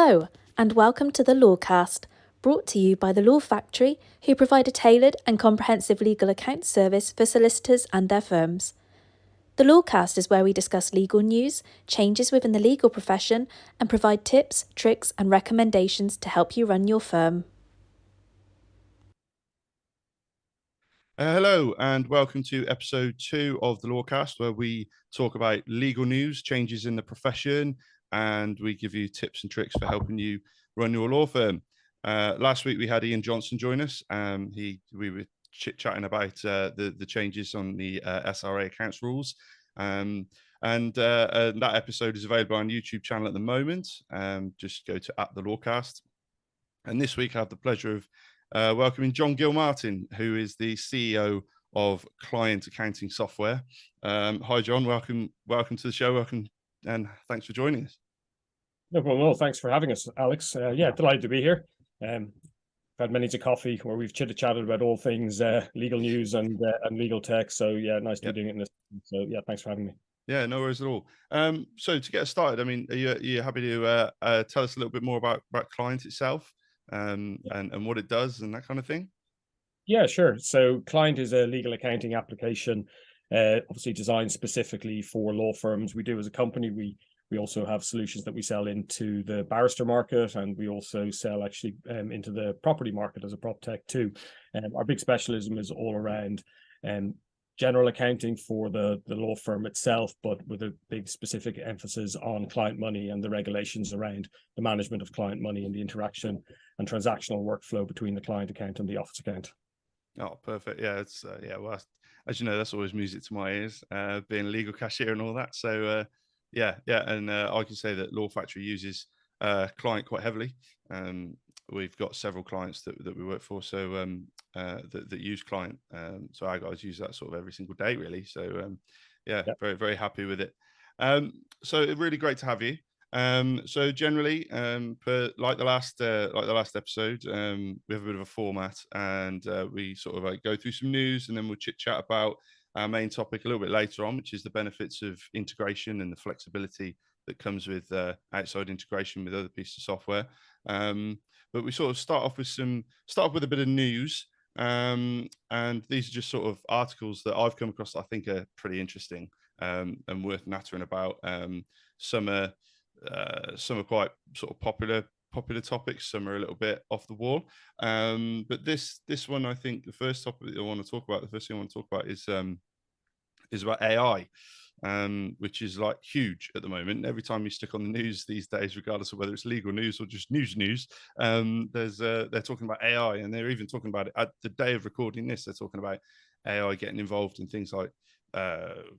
Hello, and welcome to the LawCast, brought to you by the Law Factory, who provide a tailored and comprehensive legal account service for solicitors and their firms. The LawCast is where we discuss legal news, changes within the legal profession, and provide tips, tricks, and recommendations to help you run your firm. Hello and welcome to episode 2 of the LawCast, where we talk about legal news, changes in the profession, and we give you tips and tricks for helping you run your law firm. Last week we had Ian Johnson join us. We were chit-chatting about the changes on the SRA accounts rules. And that episode is available on YouTube channel at the moment. Just go to @the_lawcast. And this week I have the pleasure of welcoming John Gilmartin, who is the CEO of Klyant accounting software. Hi, John. Welcome to the show. Welcome, and thanks for joining us. No problem. Well, thanks for having us, Alex. Delighted to be here. Had many a coffee where we've chit-chatted about all things legal news and legal tech. So nice to be doing it in this. So thanks for having me. Yeah, no worries at all. So to get us started, I mean, are you happy to tell us a little bit more about Klyant itself? And what it does and that kind of thing? Yeah, sure. So Klyant is a legal accounting application, obviously designed specifically for law firms. We do as a company, we also have solutions that we sell into the barrister market, and we also sell actually into the property market as a prop tech too. Our big specialism is all around general accounting for the law firm itself, but with a big specific emphasis on client money and the regulations around the management of client money and the interaction and transactional workflow between the client account and the office account. Oh, perfect. Yeah, it's well, as you know, that's always music to my ears, being a legal cashier and all that. So and I can say that Law Factory uses Klyant quite heavily. We've got several clients that we work for, so that use Klyant. So our guys use that sort of every single day, really. So very, very happy with it. So really great to have you. So generally, like the last episode, we have a bit of a format, and we sort of go through some news, and then we'll chit chat about our main topic a little bit later on, which is the benefits of integration and the flexibility that comes with outside integration with other pieces of software. But we sort of start off with a bit of news, and these are just sort of articles that I've come across that I think are pretty interesting and worth nattering about. Some are quite sort of popular topics. Some are a little bit off the wall. But this one, I think the first topic that I want to talk about, the first thing I want to talk about is about AI, which is like huge at the moment. Every time you stick on the news these days, regardless of whether it's legal news or just news, they're talking about AI, and they're even talking about it at the day of recording this. They're talking about AI getting involved in things like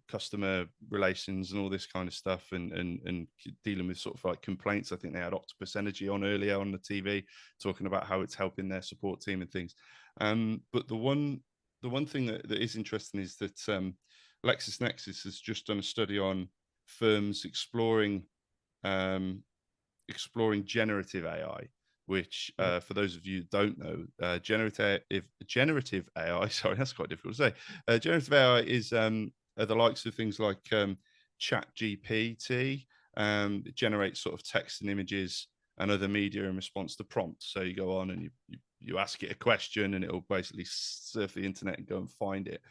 customer relations and all this kind of stuff, and dealing with sort of like complaints. I think they had Octopus Energy on earlier on the TV talking about how it's helping their support team and things. But the one thing that is interesting is that Lexis Nexis has just done a study on firms exploring generative AI, which for those of you who don't know, generative AI, sorry, that's quite difficult to say. Generative AI is the likes of things like ChatGPT. It generates sort of text and images and other media in response to prompts. So you go on and you ask it a question, and it'll basically surf the internet and go and find it.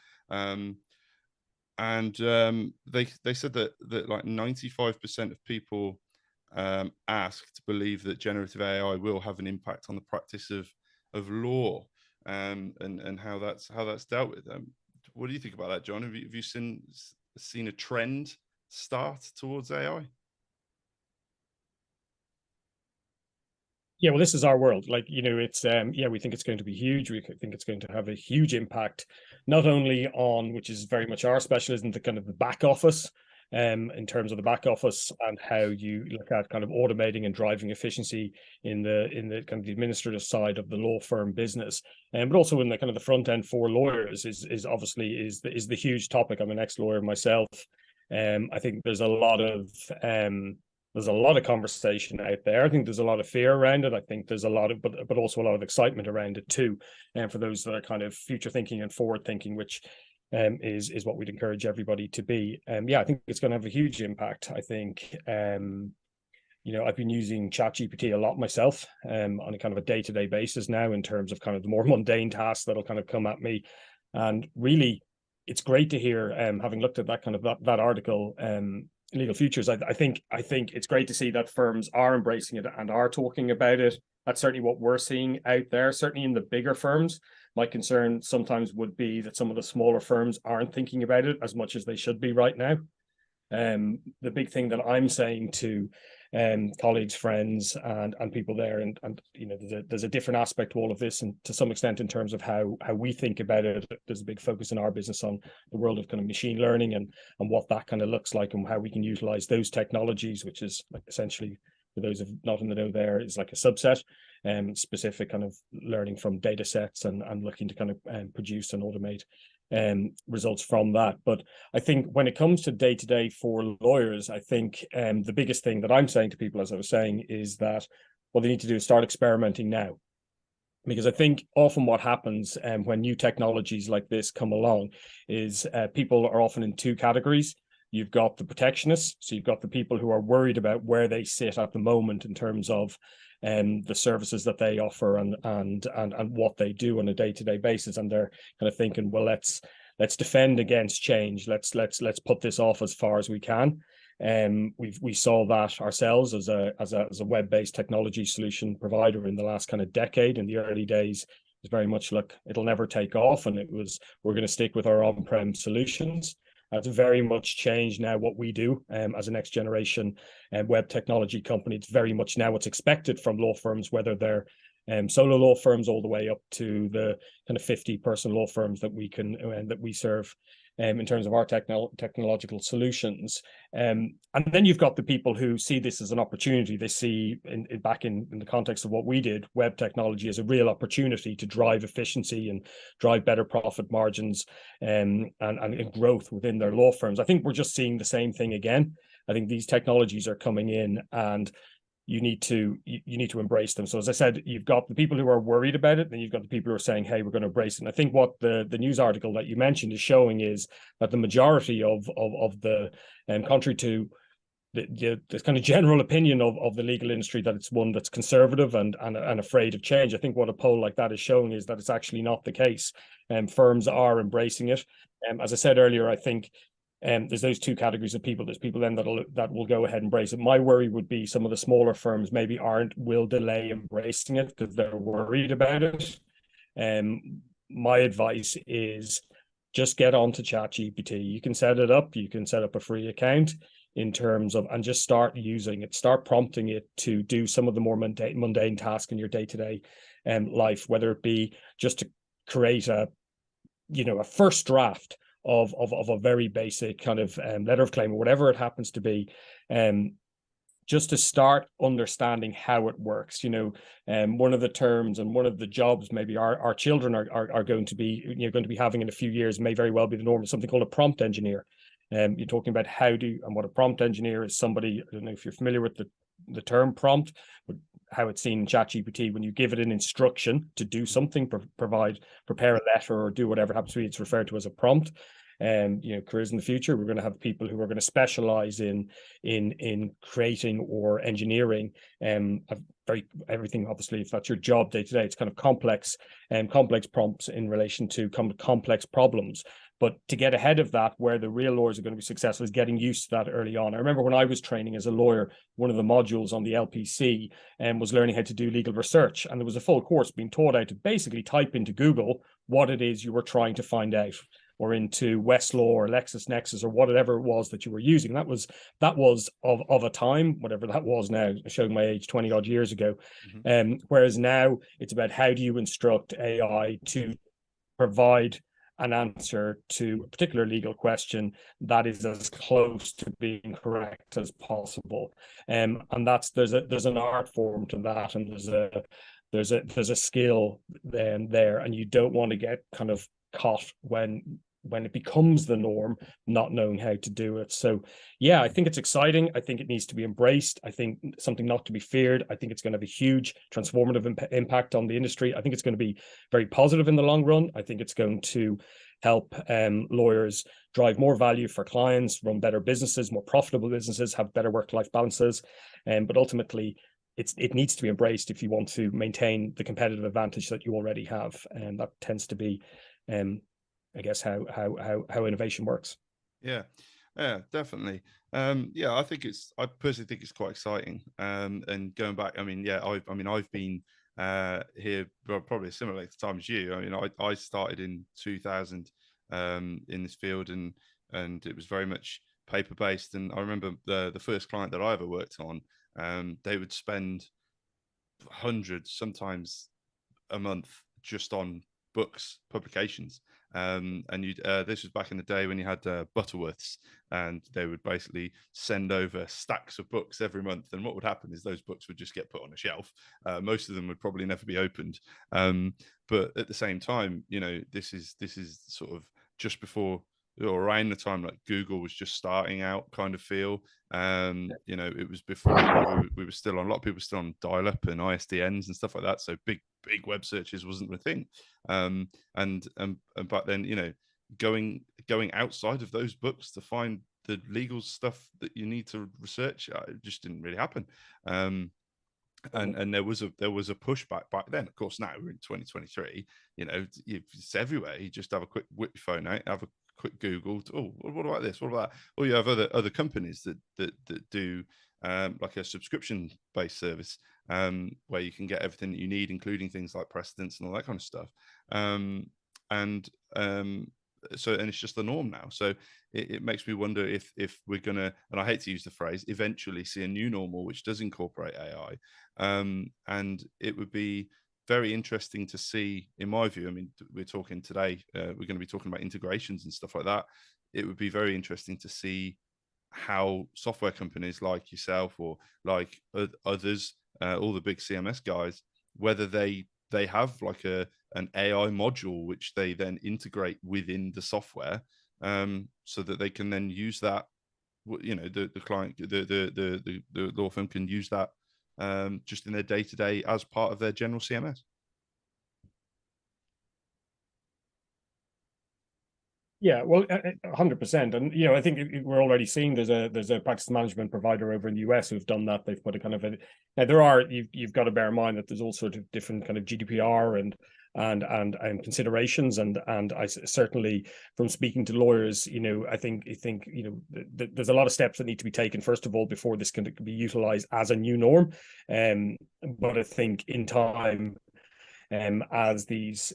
They said that like 95% of people asked believe that generative AI will have an impact on the practice of law, and how that's dealt with. What do you think about that, John? Have you seen a trend start towards AI? Yeah, well, this is our world. Like, it's we think it's going to be huge. We think it's going to have a huge impact, not only on, which is very much our specialism, the kind of the back office, in terms of the back office and how you look at kind of automating and driving efficiency in the kind of the administrative side of the law firm business, but also in the kind of the front end for lawyers is obviously the huge topic. I'm an ex-lawyer myself. I think there's a lot of conversation out there. I think there's a lot of fear around it. I think there's a lot of, but also a lot of excitement around it too. And for those that are kind of future thinking and forward thinking, which is what we'd encourage everybody to be. I think it's going to have a huge impact. I think I've been using ChatGPT a lot myself on a kind of a day-to-day basis now, in terms of kind of the more mundane tasks that'll kind of come at me. And really, it's great to hear, having looked at that kind of that article, Legal Futures, I think it's great to see that firms are embracing it and are talking about it. That's certainly what we're seeing out there, certainly in the bigger firms. My concern sometimes would be that some of the smaller firms aren't thinking about it as much as they should be right now. The big thing that I'm saying to colleagues, friends, and people there, and there's a different aspect to all of this, and to some extent in terms of how we think about it. There's a big focus in our business on the world of kind of machine learning and what that kind of looks like, and how we can utilize those technologies, which is like essentially, for those of not in the know, there is like a subset, specific kind of learning from data sets and looking to kind of produce and automate results from that. But I think when it comes to day-to-day for lawyers, I think the biggest thing that I'm saying to people, as I was saying, is that what they need to do is start experimenting now. Because I think often what happens when new technologies like this come along is people are often in two categories. You've got the protectionists, so you've got the people who are worried about where they sit at the moment in terms of the services that they offer and what they do on a day-to-day basis, and they're kind of thinking, well, let's defend against change. Let's put this off as far as we can. We saw that ourselves as a web-based technology solution provider in the last kind of decade. In the early days, it was very much like it'll never take off, and we're going to stick with our on-prem solutions. It's very much changed now what we do as a next generation web technology company. It's very much now what's expected from law firms, whether they're solo law firms all the way up to the kind of 50-person law firms that we serve in terms of our technological solutions. And then you've got the people who see this as an opportunity. They see, back in the context of what we did, web technology as a real opportunity to drive efficiency and drive better profit margins and growth within their law firms. I think we're just seeing the same thing again. I think these technologies are coming in, and you need to embrace them. So as I said, you've got the people who are worried about it, and you've got the people who are saying, hey, we're going to embrace it. And I think what the news article that you mentioned is showing is that the majority of the contrary to the kind of general opinion of the legal industry, that it's one that's conservative and afraid of change. I think what a poll like that is showing is that it's actually not the case. Firms are embracing it. As I said earlier, I think there's those two categories of people. There's people then that will go ahead and embrace it. My worry would be some of the smaller firms maybe will delay embracing it because they're worried about it. My advice is just get onto ChatGPT. You can set it up. You can set up a free account in terms of, and just start using it. Start prompting it to do some of the more mundane tasks in your day-to-day life, whether it be just to create a first draft of a very basic kind of letter of claim or whatever it happens to be, just to start understanding how it works. One of the terms and one of the jobs maybe our children are going to be having in a few years may very well be the norm, something called a prompt engineer. You're talking about and what a prompt engineer is somebody, I don't know if you're familiar with the term prompt, but how it's seen in ChatGPT. When you give it an instruction to do something, prepare a letter or do whatever happens to be, it's referred to as a prompt. Careers in the future, we're going to have people who are going to specialize in creating or engineering everything. Obviously, if that's your job day to day, it's kind of complex prompts in relation to complex problems. But to get ahead of that, where the real lawyers are going to be successful is getting used to that early on. I remember when I was training as a lawyer, one of the modules on the LPC was learning how to do legal research. And there was a full course being taught how to basically type into Google what it is you were trying to find out, or into Westlaw or Lexis Nexis or whatever it was that you were using. That was of a time, whatever that was now, showing my age, 20 odd years ago. Mm-hmm. Whereas now it's about how do you instruct AI to provide an answer to a particular legal question that is as close to being correct as possible. And there's an art form to that, and there's a skill then there, and you don't want to get kind of caught when when it becomes the norm, not knowing how to do it. So yeah, I think it's exciting. I think it needs to be embraced. I think something not to be feared. I think it's going to have a huge transformative impact on the industry. I think it's going to be very positive in the long run. I think it's going to help lawyers drive more value for clients, run better businesses, more profitable businesses, have better work-life balances. But ultimately, it needs to be embraced if you want to maintain the competitive advantage that you already have. And that tends to be I guess how innovation works. Yeah, definitely. Yeah, I personally think it's quite exciting. And going back, I mean, yeah, I've been here probably a similar length of time as you. I mean, I started in 2000 in this field, and it was very much paper based. And I remember the first client that I ever worked on, they would spend hundreds, sometimes a month, just on books publications. And you this was back in the day when you had Butterworths, and they would basically send over stacks of books every month, and what would happen is those books would just get put on a shelf. Most of them would probably never be opened, but at the same time, you know, this is sort of just before or around the time like Google was just starting out, kind of feel. You know, it was before we were still on, a lot of people were still on dial-up and ISDNs and stuff like that, so big web searches wasn't the thing. And but then, you know, going outside of those books to find the legal stuff that you need to research, it just didn't really happen. And there was a pushback back then. Of course, now we're in 2023. You know, it's everywhere. You just have a quick whip your phone out, have a quick Google. Oh, what about this? What about that? Or you have other companies that do like a subscription based service, where you can get everything that you need, including things like precedents and all that kind of stuff. So it's just the norm now. So it makes me wonder if we're gonna, and I hate to use the phrase, eventually see a new normal which does incorporate AI. And it would be very interesting to see, in my view. I mean, we're talking today, we're going to be talking about integrations and stuff like that. It would be very interesting to see how software companies like yourself or like others, all the big CMS guys, whether they have like an AI module which they then integrate within the software, so that they can then use that. You know, the client, the law firm can use that just in their day-to-day as part of their general CMS. Yeah, well, 100%. And, you know, I think we're already seeing there's a practice management provider over in the US who've done that. They've put a kind of now there are, you've got to bear in mind that there's all sorts of different kind of GDPR and considerations. And I certainly, from speaking to lawyers, you know, I think, you know, there's a lot of steps that need to be taken, first of all, before this can be utilized as a new norm. But I think in time, as these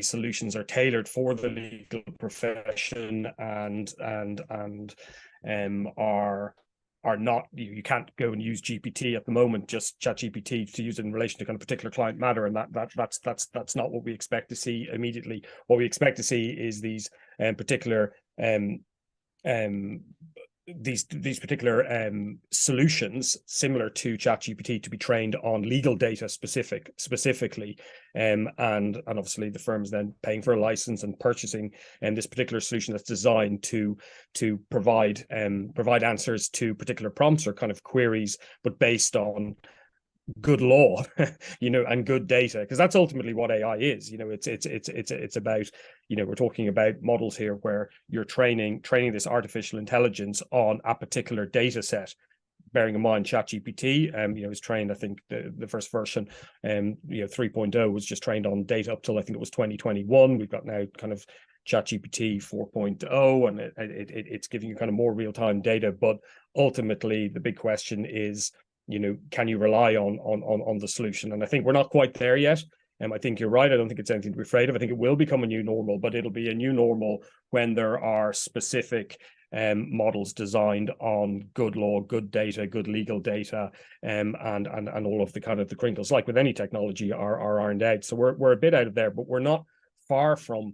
solutions are tailored for the legal profession and are not, you can't go and use GPT at the moment, just ChatGPT, to use it in relation to kind of particular client matter, and that's not what we expect to see immediately. What we expect to see is these particular these particular solutions similar to ChatGPT to be trained on legal data specifically, and obviously the firm's then paying for a license and purchasing this particular solution that's designed to provide answers to particular prompts or kind of queries, but based on good law, you know, and good data, because that's ultimately what AI is. You know, it's about, you know, we're talking about models here where you're training this artificial intelligence on a particular data set. Bearing in mind ChatGPT, you know, is trained, I think the first version, you know, 3.0 was just trained on data up till I think it was 2021. We've got now kind of ChatGPT 4.0, and it's giving you kind of more real-time data. But ultimately, the big question is, you know, can you rely on the solution? And I think we're not quite there yet. I think you're right. I don't think it's anything to be afraid of. I think it will become a new normal, but it'll be a new normal when there are specific models designed on good law, good data, good legal data, and all of the kind of the crinkles, like with any technology, are ironed out. So we're a bit out of there, but we're not far from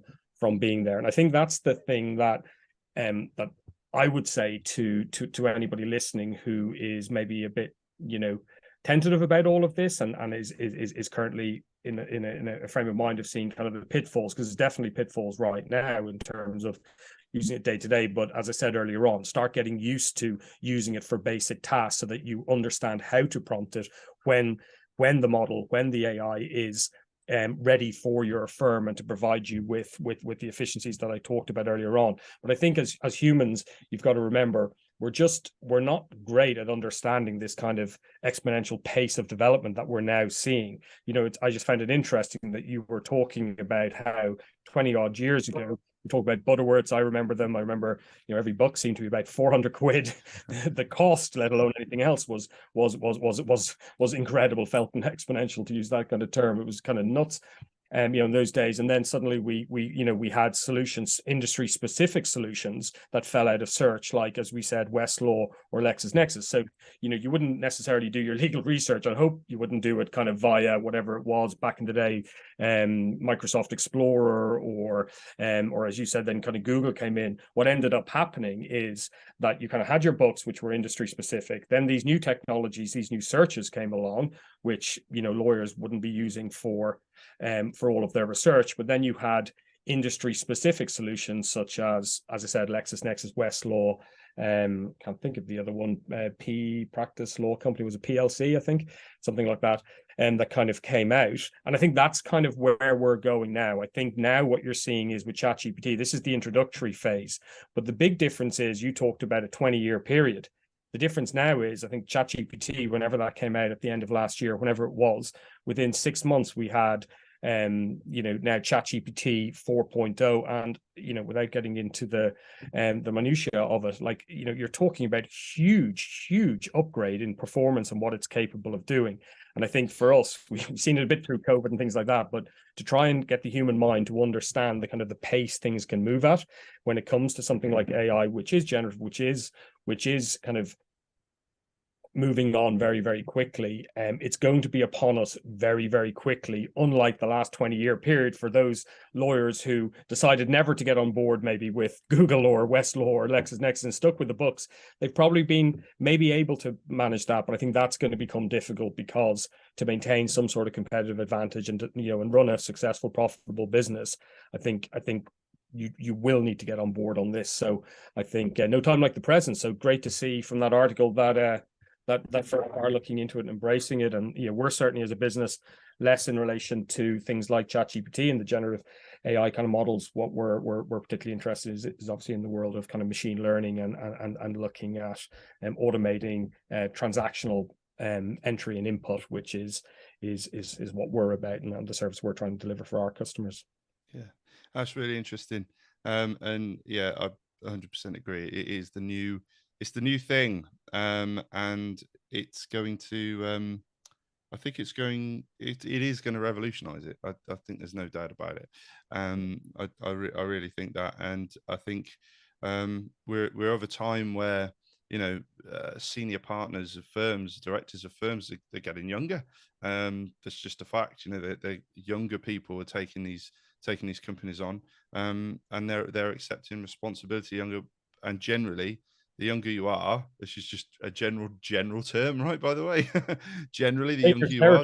being there. And I think that's the thing that that I would say to anybody listening who is maybe a bit, you know, tentative about all of this and is currently in a frame of mind of seeing kind of the pitfalls, because there's definitely pitfalls right now in terms of using it day to day. But as I said earlier on, start getting used to using it for basic tasks so that you understand how to prompt it when the AI is ready for your firm and to provide you with the efficiencies that I talked about earlier on. But I think as humans, you've got to remember, we're not great at understanding this kind of exponential pace of development that we're now seeing. I just found it interesting that you were talking about how 20 odd years ago, we talk about Butterworths. I remember them. I remember, every book seemed to be about 400 quid. The cost, let alone anything else, was incredible, felt exponential, to use that kind of term. It was kind of nuts. In those days, and then suddenly we had solutions, industry specific solutions that fell out of search, like, as we said, Westlaw or Lexis Nexis. So you wouldn't necessarily do your legal research. I hope you wouldn't do it kind of via whatever it was back in the day, Microsoft Explorer, or as you said, then kind of Google came in. What ended up happening is that you kind of had your books, which were industry specific. Then these new technologies, these new searches came along, which lawyers wouldn't be using for all of their research. But then you had industry specific solutions such as I said, Lexis Nexis, Westlaw, can't think of the other one, P Practice Law Company, was a PLC, I think, something like that, and that kind of came out. And I think that's kind of where we're going now. I think now what you're seeing is with ChatGPT, this is the introductory phase, but the big difference is, you talked about a 20-year period. The difference now is, I think ChatGPT, whenever that came out at the end of last year, whenever it was, within 6 months we had now ChatGPT 4.0, and without getting into the minutiae of it, like you're talking about huge upgrade in performance and what it's capable of doing. And I think for us, we've seen it a bit through COVID and things like that, but to try and get the human mind to understand the kind of the pace things can move at when it comes to something like AI, which is generative, which is kind of moving on very, very quickly. It's going to be upon us very, very quickly, unlike the last 20-year period for those lawyers who decided never to get on board maybe with Google or Westlaw or LexisNexis and stuck with the books. They've probably been maybe able to manage that, but I think that's going to become difficult, because to maintain some sort of competitive advantage and and run a successful, profitable business, I think you will need to get on board on this. So I think no time like the present. So great to see from that article that firms are looking into it and embracing it. And we're certainly, as a business, less in relation to things like ChatGPT and the generative AI kind of models. What we're particularly interested in is obviously in the world of kind of machine learning and looking at automating transactional entry and input, which is what we're about, and the service we're trying to deliver for our customers. Yeah, that's really interesting. And yeah, I 100% agree. It's the new thing, and it's going to. I think it is going to revolutionize it. I think there's no doubt about it. I really think that, and I think we're of a time where senior partners of firms, directors of firms, they're getting younger. That's just a fact. The younger people are taking these companies on, and they're accepting responsibility younger. And generally, the younger you are, this is just a general term, right? By the way, generally, the younger you are,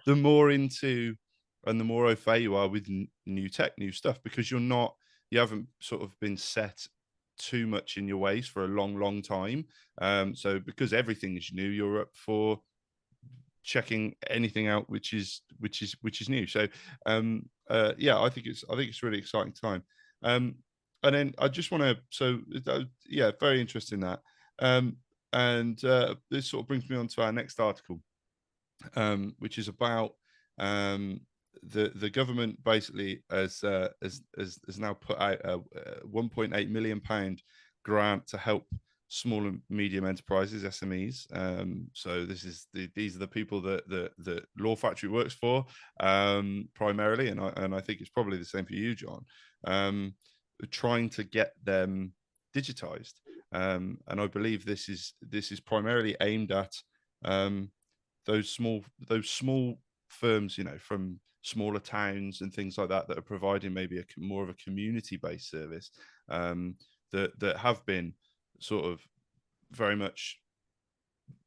the more into and the more au fait you are with new tech, new stuff, because you haven't sort of been set too much in your ways for a long time. So because everything is new, you're up for checking anything out which is new. So yeah, I think it's really exciting time. And then I just want to, yeah, very interesting that. And this sort of brings me on to our next article, which is about the government basically has now put out a £1.8 million grant to help small and medium enterprises, SMEs. So these are the people that Law Factory works for, primarily, and I think it's probably the same for you, John. Trying to get them digitized, and I believe this is primarily aimed at those small firms, from smaller towns and things like that are providing maybe more of a community-based service, that have been sort of very much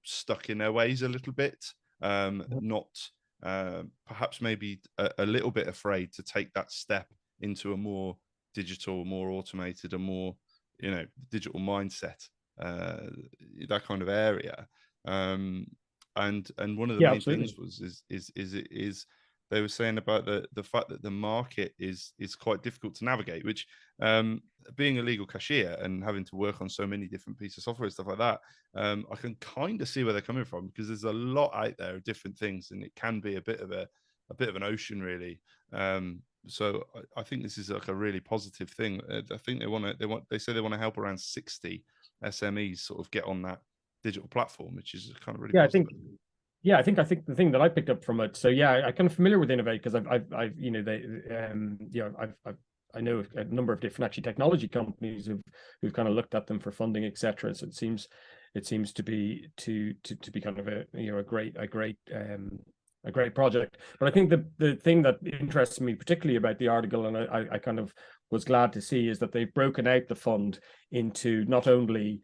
stuck in their ways a little bit, not perhaps maybe a little bit afraid to take that step into a more digital, more automated, a more, you know, digital mindset, that kind of area. And one of the Yeah, main absolutely. things was is they were saying about the fact that the market is quite difficult to navigate, which, being a legal cashier and having to work on so many different pieces of software and stuff like that, I can kind of see where they're coming from, because there's a lot out there of different things, and it can be a bit of an ocean, really. So I think this is like a really positive thing. I think they say they want to help around 60 SMEs sort of get on that digital platform, which is kind of really Yeah, positive. I think the thing that I picked up from it. So yeah, I'm kind of familiar with Innovate because I've you know, they I know a number of different actually technology companies who've kind of looked at them for funding, etc. So it seems to be kind of a great project. But I think the thing that interests me particularly about the article, and I kind of was glad to see, is that they've broken out the fund into not only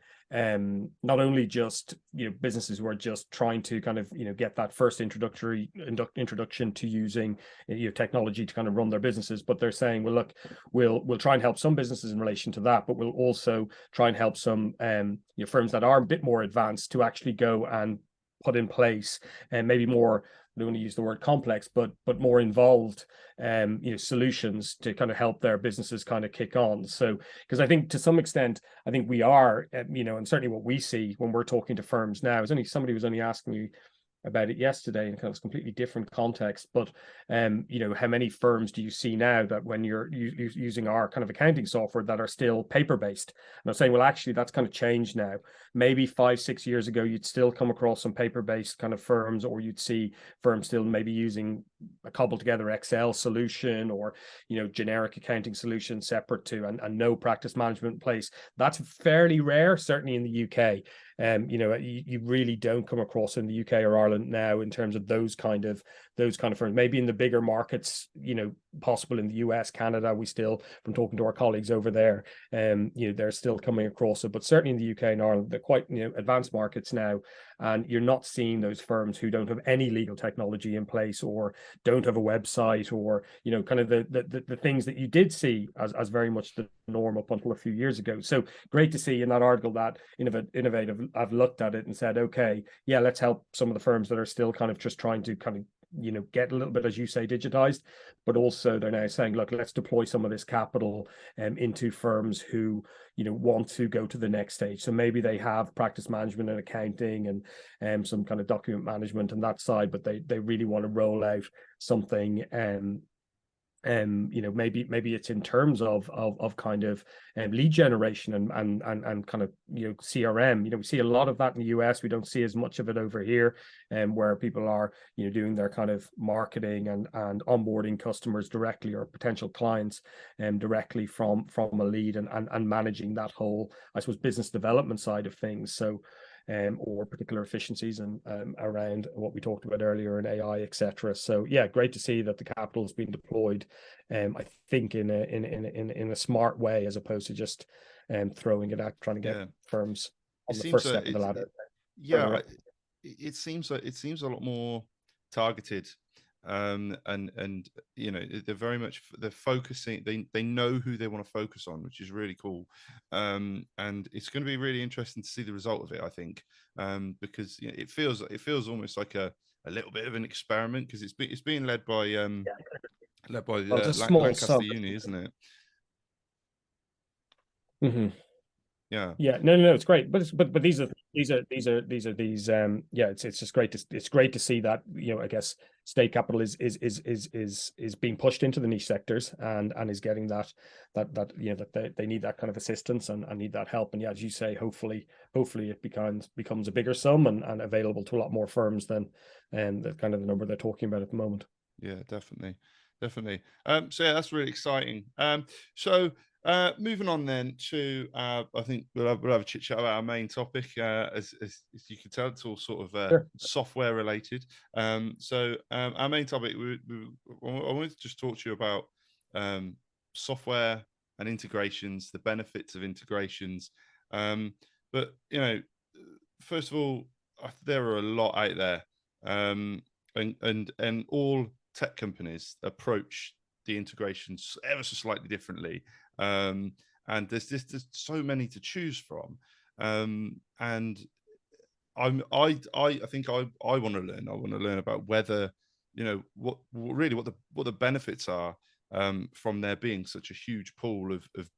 just, you know, businesses who are just trying to kind of, you know, get that first introduction to using, you know, technology to kind of run their businesses, but they're saying, well, look, we'll try and help some businesses in relation to that, but we'll also try and help some you know, firms that are a bit more advanced to actually go and put in place, and maybe more, I don't want to use the word complex, but more involved, you know, solutions to kind of help their businesses kind of kick on. So, because I think to some extent, I think we are, you know, and certainly what we see when we're talking to firms now is, somebody was only asking me about it yesterday in kind of completely different context, but you know, how many firms do you see now that when you're using our kind of accounting software that are still paper based? And I'm saying, well, actually that's kind of changed now. Maybe 5-6 years ago you'd still come across some paper based kind of firms, or you'd see firms still maybe using a cobbled together Excel solution, or, you know, generic accounting solution separate to, and no practice management in place. That's fairly rare, certainly in the UK. You know, you really don't come across in the UK or Ireland now in terms of those kind of firms. Maybe in the bigger markets, you know, possible in the US, Canada, we still, from talking to our colleagues over there, you know, they're still coming across it. But certainly in the UK and Ireland, they're quite, you know, advanced markets now, and you're not seeing those firms who don't have any legal technology in place, or don't have a website, or, you know, kind of the things that you did see as very much the norm up until a few years ago. So great to see in that article that Innovative I've looked at it and said, okay, yeah, let's help some of the firms that are still kind of just trying to kind of, you know, get a little bit, as you say, digitized, but also they're now saying, look, let's deploy some of this capital into firms who, you know, want to go to the next stage. So maybe they have practice management and accounting and some kind of document management and that side, but they really want to roll out something, you know, maybe it's in terms of kind of lead generation and kind of, you know, CRM. You know, we see a lot of that in the US. We don't see as much of it over here, where people are, you know, doing their kind of marketing and onboarding customers directly, or potential clients directly from a lead, and managing that whole, I suppose, business development side of things. So or particular efficiencies and around what we talked about earlier in AI, etc. So yeah, great to see that the capital has been deployed, I think in a smart way, as opposed to just throwing it out, trying to get firms on the first step of the ladder. Yeah, it seems a lot more targeted, and you know, they're focusing. They know who they want to focus on, which is really cool. And it's going to be really interesting to see the result of it, I think, because, you know, it feels almost like a little bit of an experiment, because it's being led by It's a small Lancaster Uni, isn't it? Mm-hmm. Yeah. No, it's great, but these yeah, it's just great to see that, you know, I guess state capital is being pushed into the niche sectors, and is getting that you know, that they need that kind of assistance, and need that help. And yeah, as you say, hopefully it becomes a bigger sum, and available to a lot more firms than the kind of the number they're talking about at the moment. Yeah, definitely. So yeah, that's really exciting. So moving on then to, I think we'll have a chit chat about our main topic. As you can tell, it's all sort of Sure. software related. So our main topic, I wanted to just talk to you about software and integrations, the benefits of integrations. But, you know, first of all, there are a lot out there. and all tech companies approach the integrations ever so slightly differently, and there's so many to choose from, and I think I want to learn. I want to learn about whether, what really what the benefits are, from there being such a huge pool of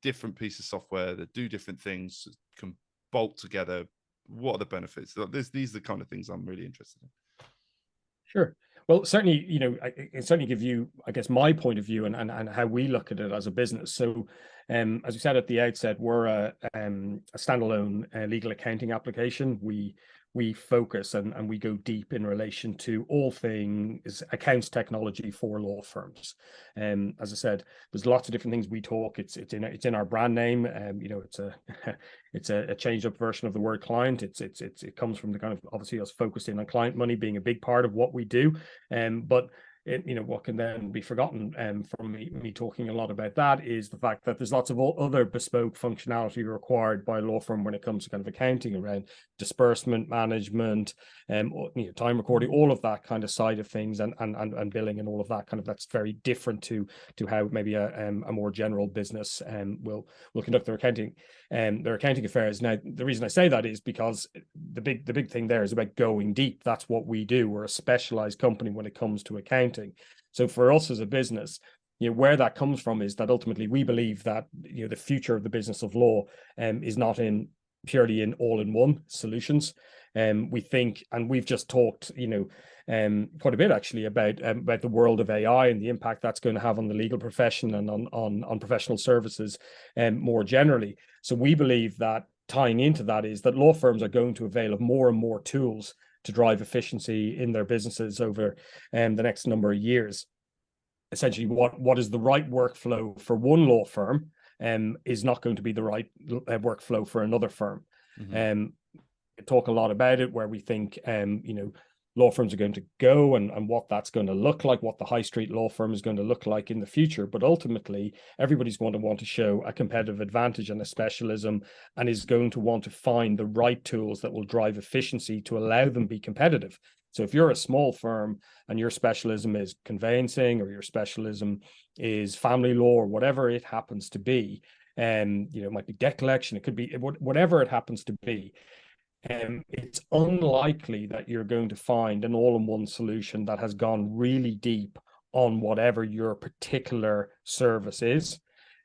different pieces of software that do different things, can bolt together. What are the benefits? These are the kind of things I'm really interested in. Sure. Well, certainly, I can certainly give you, I guess, my point of view and how we look at it as a business. So, as we said at the outset, we're a standalone legal accounting application. We focus and we go deep in relation to all things accounts technology for law firms. As I said, there's lots of different things we talk. It's in our brand name. It's a changed up version of the word client. It comes from the kind of, obviously, us focusing on client money being a big part of what we do. But what can then be forgotten from me talking a lot about that is the fact that there's lots of other bespoke functionality required by a law firm when it comes to kind of accounting around disbursement management, time recording, all of that kind of side of things, and billing and all of that kind of, that's very different to how maybe a more general business will conduct their accounting affairs. Now, the reason I say that is because the big thing there is about going deep. That's what we do. We're a specialized company when it comes to accounting. So for us as a business, where that comes from is that ultimately we believe that the future of the business of law is not purely in all-in-one solutions. We think, and we've just talked, quite a bit actually about the world of AI and the impact that's going to have on the legal profession and on professional services more generally. So we believe that tying into that is that law firms are going to avail of more and more tools to drive efficiency in their businesses over the next number of years. Essentially, what is the right workflow for one law firm is not going to be the right workflow for another firm. Mm-hmm. We talk a lot about it, where we think law firms are going to go and what that's going to look like, what the high street law firm is going to look like in the future. But ultimately, everybody's going to want to show a competitive advantage and a specialism, and is going to want to find the right tools that will drive efficiency to allow them to be competitive. So if you're a small firm and your specialism is conveyancing, or your specialism is family law, or whatever it happens to be, it might be debt collection, it could be whatever it happens to be, it's unlikely that you're going to find an all-in-one solution that has gone really deep on whatever your particular service is.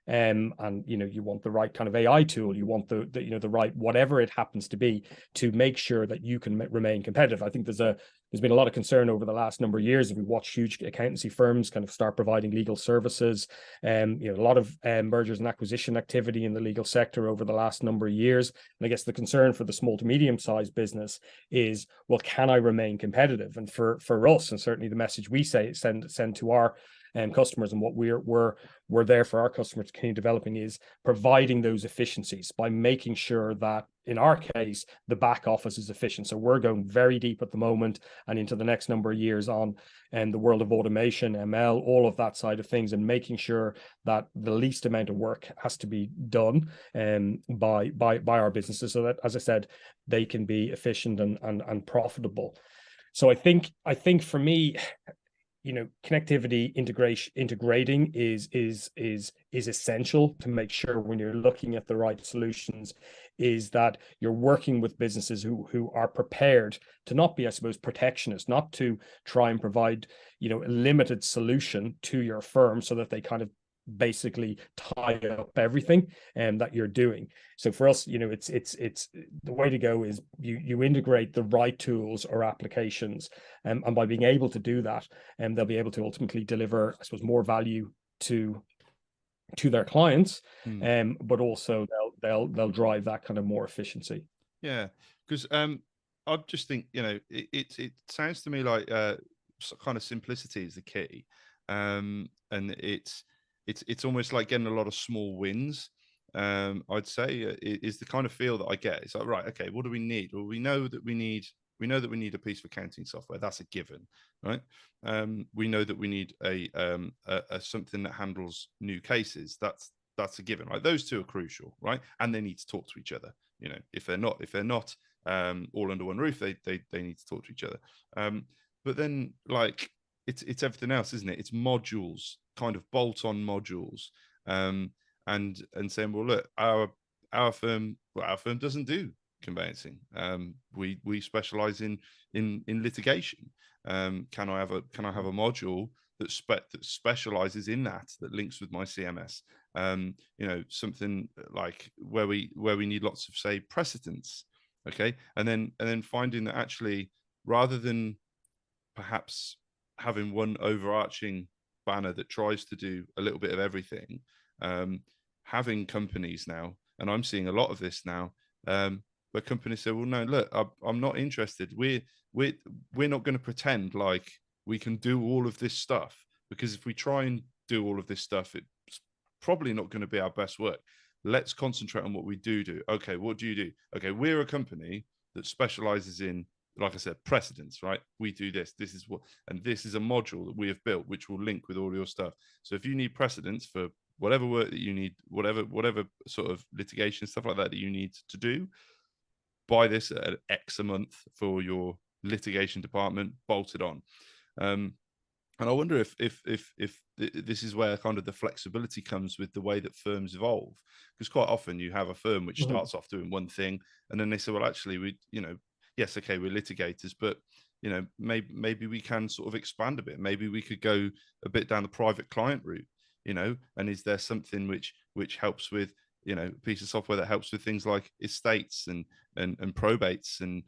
And you want the right kind of AI tool, you want the right whatever it happens to be, to make sure that you can remain competitive. I think there's been a lot of concern over the last number of years. If we watch huge accountancy firms kind of start providing legal services, a lot of mergers and acquisition activity in the legal sector over the last number of years. And I guess the concern for the small to medium sized business is, well, can I remain competitive? And for us, and certainly the message we send to our customers, and what we're there for our customers to continue developing, is providing those efficiencies by making sure that, in our case, the back office is efficient. So we're going very deep at the moment and into the next number of years on the world of automation, ML, all of that side of things, and making sure that the least amount of work has to be done by our businesses, so that, as I said, they can be efficient and profitable. So I think for me, connectivity, integrating is essential to make sure, when you're looking at the right solutions, is that you're working with businesses who are prepared to not be, I suppose, protectionist, not to try and provide, a limited solution to your firm so that they kind of basically tie up everything that you're doing. So for us, it's the way to go is you integrate the right tools or applications, and by being able to do that, they'll be able to ultimately deliver, I suppose, more value to their clients, but also they'll drive that kind of more efficiency. Yeah, because I just think, it sounds to me like kind of simplicity is the key, and it's almost like getting a lot of small wins. I'd say is the kind of feel that I get. It's like, right, okay, what do we need? Well, we know that we need a piece of accounting software. That's a given, right? We know that we need a something that handles new cases. That's a given, right? Those two are crucial, right? And they need to talk to each other. If they're not all under one roof, they need to talk to each other. but then like it's everything else, isn't it? It's modules, kind of bolt-on modules, and saying, well, look, our firm doesn't do conveyancing. We specialize in litigation. Can I have a module that specializes in that links with my CMS? Something like where we need lots of, say, precedents. Okay, and then finding that actually, rather than perhaps having one overarching banner that tries to do a little bit of everything, having companies now, and I'm seeing a lot of this now, where companies say, well, no, look, I'm not interested. We're not going to pretend like we can do all of this stuff, because if we try and do all of this stuff, it's probably not going to be our best work. Let's concentrate on what we do. Okay, what do you do? Okay, we're a company that specializes in, like I said, precedents, right? We do this. This is what, and this is a module that we have built, which will link with all your stuff. So if you need precedents for whatever work that you need, whatever sort of litigation, stuff like that you need to do, buy this at X a month for your litigation department, bolted on. And I wonder if this is where kind of the flexibility comes with the way that firms evolve, because quite often you have a firm which starts off doing one thing, and then they say, well, actually, we, yes, okay, we're litigators, but maybe we can sort of expand a bit. Maybe we could go a bit down the private client route, and is there something which helps with, a piece of software that helps with things like estates and probates and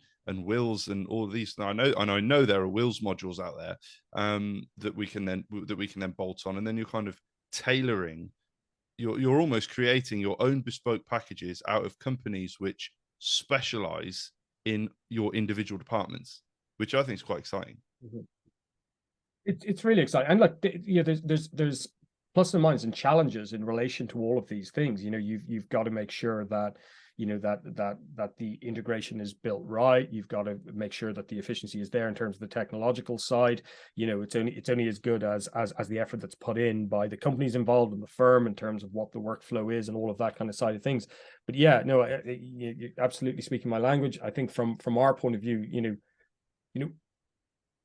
wills and all of these. Now I know there are wills modules out there that we can then bolt on, and then you're kind of tailoring. You're almost creating your own bespoke packages out of companies which specialize in your individual departments, which I think is quite exciting. It's really exciting, and like, there's plus and minuses and challenges in relation to all of these things. You've got to make sure that that the integration is built right. You've got to make sure that the efficiency is there in terms of the technological side. It's only as good as the effort that's put in by the companies involved in the firm in terms of what the workflow is and all of that kind of side of things. But yeah, no, you're absolutely speaking my language. I think from our point of view,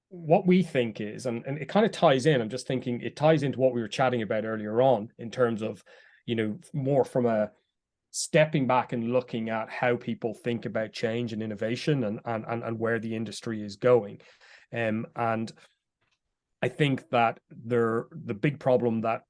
what we think is, and it kind of ties in, I'm just thinking it ties into what we were chatting about earlier on in terms of, more from a stepping back and looking at how people think about change and innovation and where the industry is going. And I think that the big problem that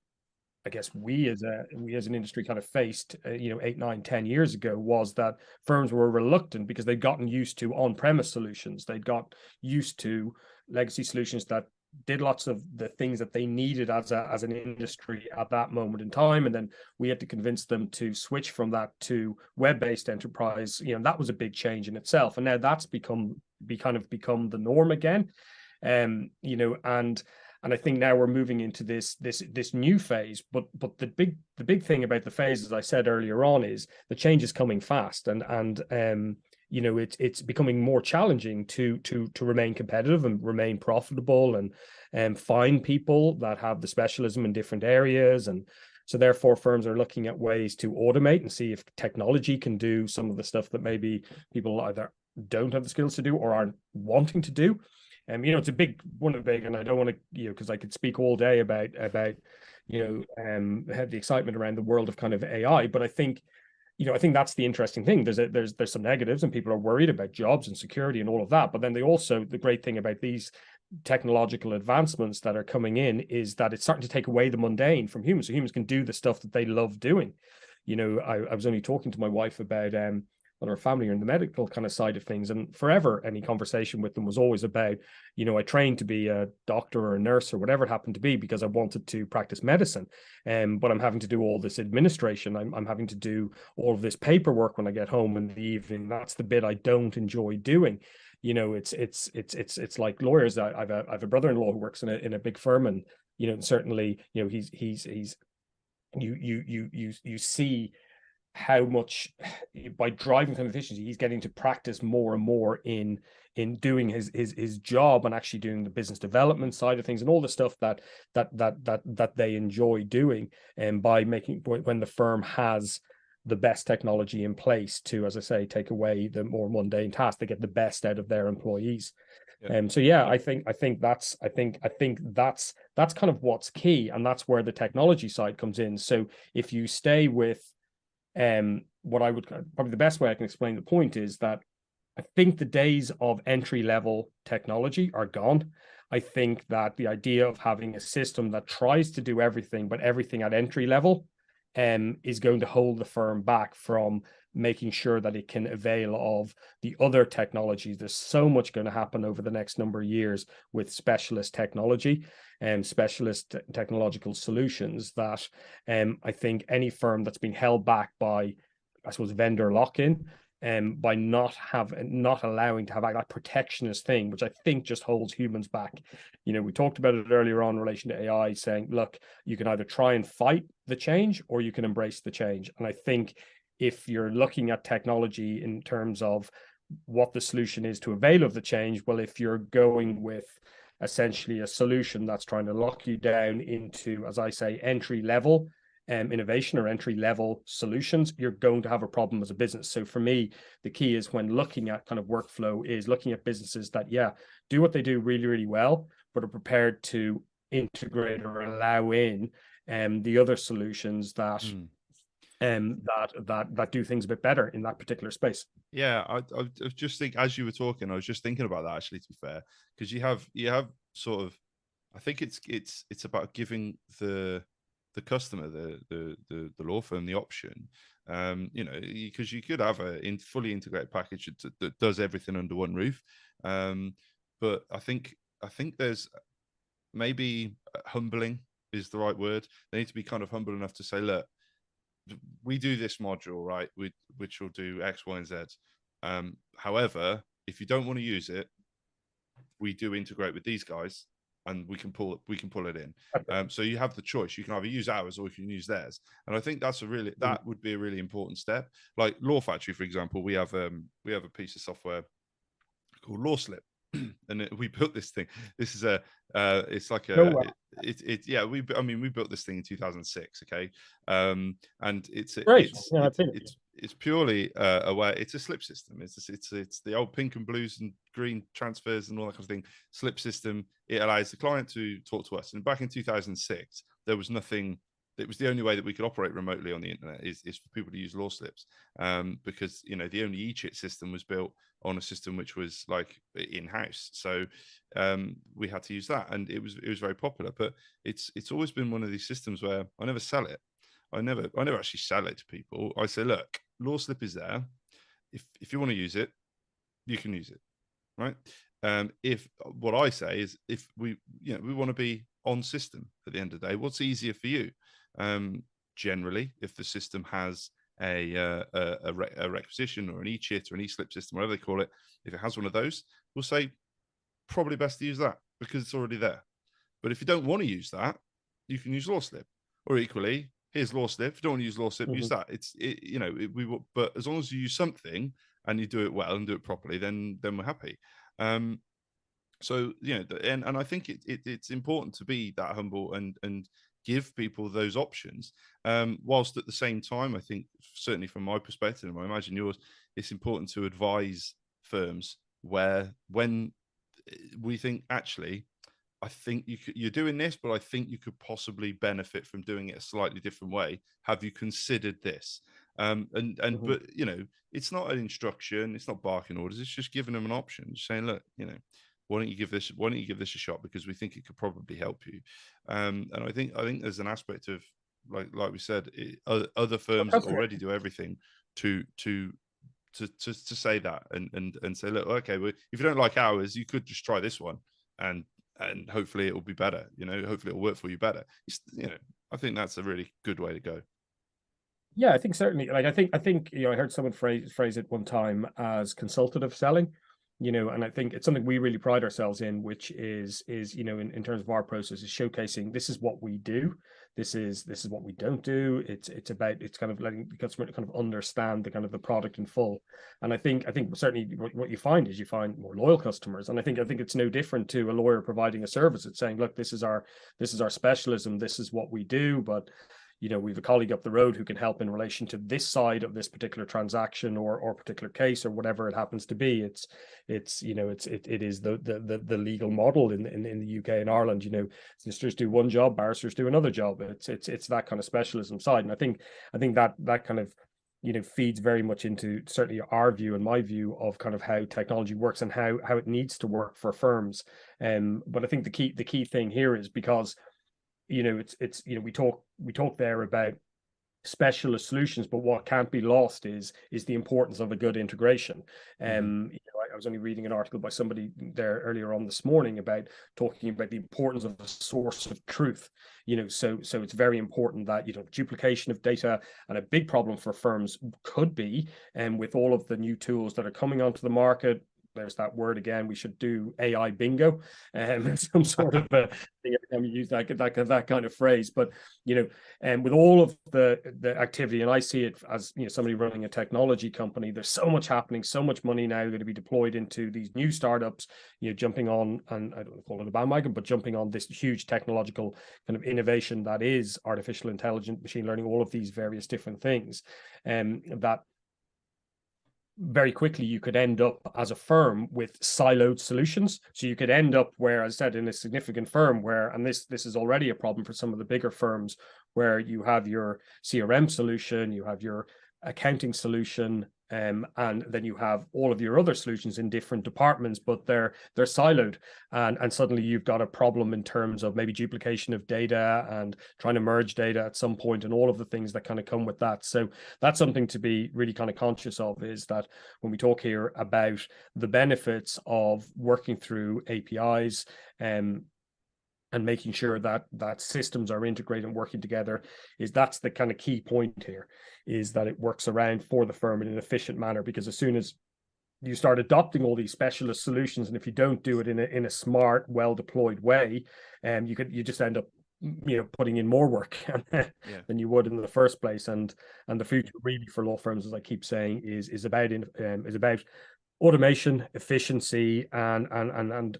I guess we as an industry kind of faced, 8, 9, 10 years ago, was that firms were reluctant because they'd gotten used to on-premise solutions. They'd got used to legacy solutions that did lots of the things that they needed as an industry at that moment in time. And then we had to convince them to switch from that to web-based enterprise. That was a big change in itself. And now that's become the norm again. And I think now we're moving into this new phase. But the big thing about the phase, as I said earlier on, is the change is coming fast, and it's becoming more challenging to remain competitive and remain profitable and find people that have the specialism in different areas. And so therefore firms are looking at ways to automate and see if technology can do some of the stuff that maybe people either don't have the skills to do or aren't wanting to do. It's a big one, and I don't want to, because I could speak all day about have the excitement around the world of kind of AI, but I think that's the interesting thing. There's some negatives, and people are worried about jobs and security and all of that. But then the great thing about these technological advancements that are coming in is that it's starting to take away the mundane from humans. So humans can do the stuff that they love doing. I was only talking to my wife about our family are in the medical kind of side of things, and forever any conversation with them was always about, I trained to be a doctor or a nurse or whatever it happened to be because I wanted to practice medicine, but I'm having to do all this administration. I'm having to do all of this paperwork when I get home in the evening. That's the bit I don't enjoy doing. It's like lawyers. I have a brother-in-law who works in a big firm, and certainly he's you see how much by driving some efficiency he's getting to practice more and more in doing his job and actually doing the business development side of things and all the stuff that they enjoy doing, and by making, when the firm has the best technology in place to, as I say, take away the more mundane tasks, they get the best out of their employees. So yeah, I think that's kind of what's key, and that's where the technology side comes in. So if you stay with what I would probably the best way I can explain the point is that I think the days of entry level technology are gone. I think that the idea of having a system that tries to do everything, but everything at entry level, is going to hold the firm back from making sure that it can avail of the other technologies. There's so much going to happen over the next number of years with specialist technology and specialist technological solutions that I think any firm that's been held back by, I suppose, vendor lock-in, by not allowing to have that protectionist thing, which I think just holds humans back. We talked about it earlier on in relation to AI, saying, look, you can either try and fight the change or you can embrace the change. And I think if you're looking at technology in terms of what the solution is to avail of the change, well, if you're going with essentially a solution that's trying to lock you down into, as I say, entry level innovation or entry level solutions, you're going to have a problem as a business. So for me, the key is when looking at kind of workflow is looking at businesses that, do what they do really, really well, but are prepared to integrate or allow in the other solutions that that do things a bit better in that particular space. Yeah, I just think as you were talking, I was just thinking about that actually, to be fair, because you have sort of, I think it's about giving the customer, the law firm, the option, because you could have a fully integrated package that does everything under one roof, but I think there's maybe humbling is the right word. They need to be kind of humble enough to say, look, we do this module, right, which will do X, Y, and Z. However, if you don't want to use it, we do integrate with these guys, and we can pull it in. So you have the choice. You can either use ours or you can use theirs. And I think that would be a really important step. Like Law Factory, for example, we have a piece of software called LawSlip. And we built this thing. This is it's like we built this thing in 2006. Okay. And it's purely a way. It's a slip system. It's the old pink and blues and green transfers and all that kind of thing. Slip system. It allows the client to talk to us. And back in 2006, there was nothing. It was the only way that we could operate remotely on the internet is for people to use law slips, because the only e-chit system was built on a system which was like in-house. So we had to use that, and it was very popular. But it's always been one of these systems where I never sell it. I never actually sell it to people. I say, look, LawSlip is there. If you want to use it, you can use it, right? If what I say is, if we want to be on system at the end of the day, what's easier for you? Generally, if the system has a requisition or an e-chit or an e-slip system, whatever they call it, if it has one of those, we'll say probably best to use that because it's already there. But if you don't want to use that, you can use LawSlip. Or equally, here's LawSlip. If you don't want to use LawSlip, use that. But as long as you use something and you do it well and do it properly, then we're happy. So and I think it's important to be that humble and give people those options, whilst at the same time, I think certainly from my perspective, and I imagine yours, it's important to advise firms when we think, actually, I think you're doing this, but I think you could possibly benefit from doing it a slightly different way. Have you considered this? But it's not an instruction, it's not barking orders, it's just giving them an option, just saying, look, why don't you give this a shot, because we think it could probably help you. And I think there's an aspect of, like we said, other firms that already do everything to say that and say, look, okay, well, if you don't like ours, you could just try this one, and hopefully it will be better. Hopefully it will work for you better. I think that's a really good way to go. Yeah, I think certainly. Like I think I heard someone phrase it one time as consultative selling. And I think it's something we really pride ourselves in, which is in terms of our process, is showcasing this is what we do, this is what we don't do. It's kind of letting the customer kind of understand the kind of the product in full. And I think certainly what you find is you find more loyal customers. And I think it's no different to a lawyer providing a service. It's saying, look, this is our specialism, this is what we do, but we have a colleague up the road who can help in relation to this side of this particular transaction or particular case or whatever it happens to be. It is the legal model in the UK and Ireland. Solicitors do one job, barristers do another job. It's that kind of specialism side, and I think that kind of feeds very much into certainly our view and my view of kind of how technology works and how it needs to work for firms. But I think the key thing here is because we talk there about specialist solutions, but what can't be lost is the importance of a good integration. I was only reading an article by somebody there earlier on this morning about talking about the importance of a source of truth. So it's very important that duplication of data, and a big problem for firms could be, and with all of the new tools that are coming onto the market. There's that word again. We should do AI bingo, some sort of thing every time we use that kind of phrase. But with all of the activity, and I see it as somebody running a technology company. There's so much happening, so much money now going to be deployed into these new startups. Jumping on, and I don't call it a bandwagon, but jumping on this huge technological kind of innovation that is artificial intelligence, machine learning, all of these various different things, that very quickly you could end up as a firm with siloed solutions. So you could end up where, as I said, in a significant firm where, and this is already a problem for some of the bigger firms, where you have your CRM solution, you have your accounting solution, and then you have all of your other solutions in different departments, but they're siloed, and suddenly you've got a problem in terms of maybe duplication of data and trying to merge data at some point, and all of the things that kind of come with that. So that's something to be really kind of conscious of, is that when we talk here about the benefits of working through APIs, and making sure that systems are integrated and working together, that's the kind of key point here, is that it works around for the firm in an efficient manner. Because as soon as you start adopting all these specialist solutions, and if you don't do it in a smart, well deployed way, you just end up putting in more work than you would in the first place. And the future really for law firms, as I keep saying, is about automation, efficiency, and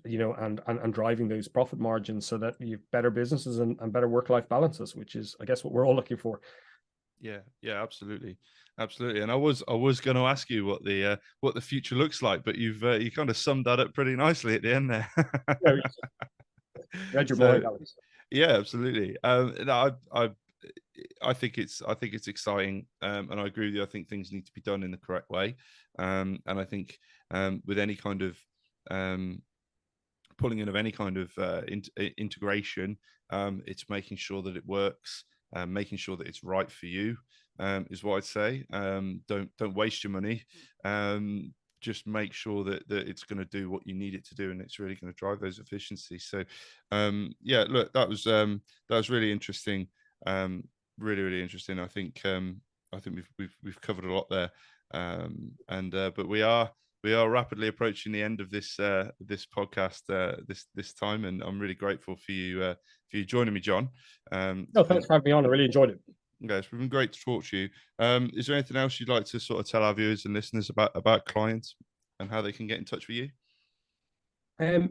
driving those profit margins so that you have better businesses and better work-life balances, which is, I guess, what we're all looking for. Yeah, absolutely. And I was going to ask you what the future looks like, but you kind of summed that up pretty nicely at the end there. Read your mind, Alex. Yeah, absolutely. I think it's exciting, and I agree with you. I think things need to be done in the correct way, and I think with any kind of pulling in of any kind of integration, it's making sure that it works, making sure that it's right for you, is what I'd say. Don't waste your money. Just make sure that it's going to do what you need it to do, and it's really going to drive those efficiencies. So, look, that was really interesting. Really interesting. I think we've covered a lot there, but we are rapidly approaching the end of this podcast this time, and I'm really grateful for you joining me, John. Thanks for having me on. I really enjoyed it. Okay, it's been great to talk to you. Is there anything else you'd like to sort of tell our viewers and listeners about Klyant and how they can get in touch with you?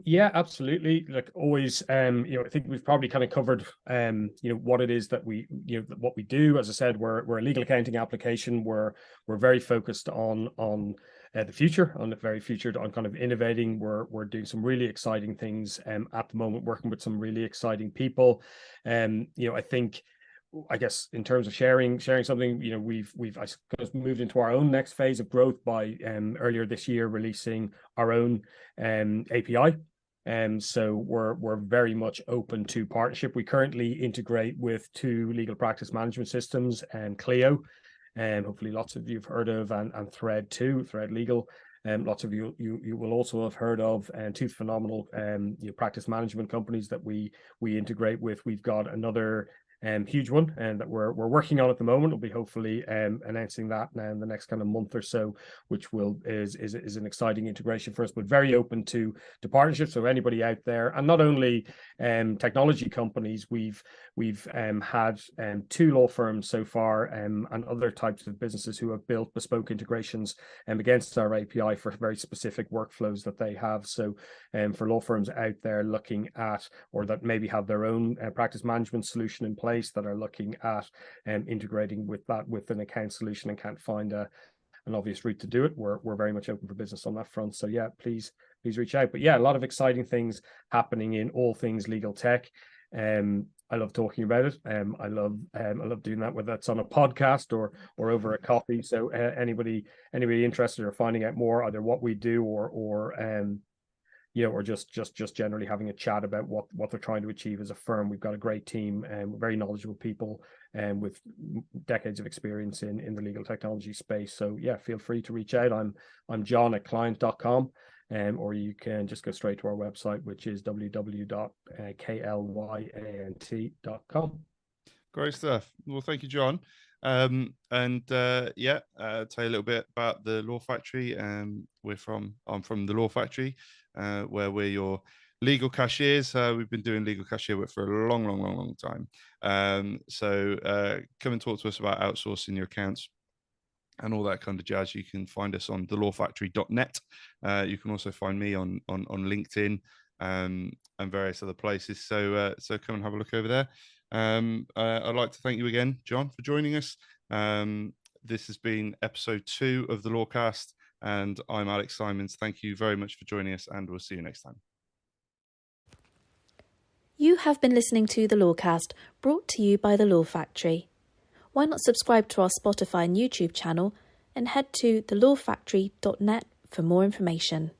Yeah, absolutely. Like always, I think we've probably kind of covered, what it is that we, what we do. As I said, we're a legal accounting application. We're very focused on the future, on kind of innovating. We're doing some really exciting things at the moment, working with some really exciting people. I guess in terms of sharing something, we've I suppose moved into our own next phase of growth by earlier this year releasing our own API. So we're very much open to partnership. We currently integrate with 2 legal practice management systems, and Clio, hopefully lots of you've heard of, and Thread Legal. Lots of you will also have heard of, and 2 phenomenal practice management companies that we integrate with. We've got another huge one, and that we're working on at the moment. We'll be hopefully announcing that now in the next kind of month or so, which is an exciting integration for us, but very open to partnerships. So anybody out there, and not only technology companies, we've had 2 law firms so far, and other types of businesses who have built bespoke integrations against our API for very specific workflows that they have. So for law firms out there looking at, or that maybe have their own practice management solution in place, place that are looking at integrating with that with an account solution and can't find an obvious route to do it, we're very much open for business on that front. So yeah, please reach out. But yeah, a lot of exciting things happening in all things legal tech. I love talking about it. I love doing that, whether that's on a podcast or over a coffee. So anybody interested or finding out more, either what we do or just generally having a chat about what they're trying to achieve as a firm. We've got a great team and very knowledgeable people and with decades of experience in the legal technology space. So yeah, feel free to reach out. I'm John at Klyant.com. Or you can just go straight to our website, which is www.klyant.com. Great stuff. Well, thank you, John. Tell you a little bit about the Law Factory. I'm from the Law Factory, where we're your legal cashiers. We've been doing legal cashier work for a long time. So come and talk to us about outsourcing your accounts and all that kind of jazz. You can find us on thelawfactory.net. You can also find me on LinkedIn and various other places. So come and have a look over there. I'd like to thank you again, John, for joining us. This has been episode 2 of the LawCast, and I'm Alex Simons. Thank you very much for joining us, and we'll see you next time. You have been listening to the LawCast, brought to you by the Law Factory. Why not subscribe to our Spotify and YouTube channel and head to thelawfactory.net for more information.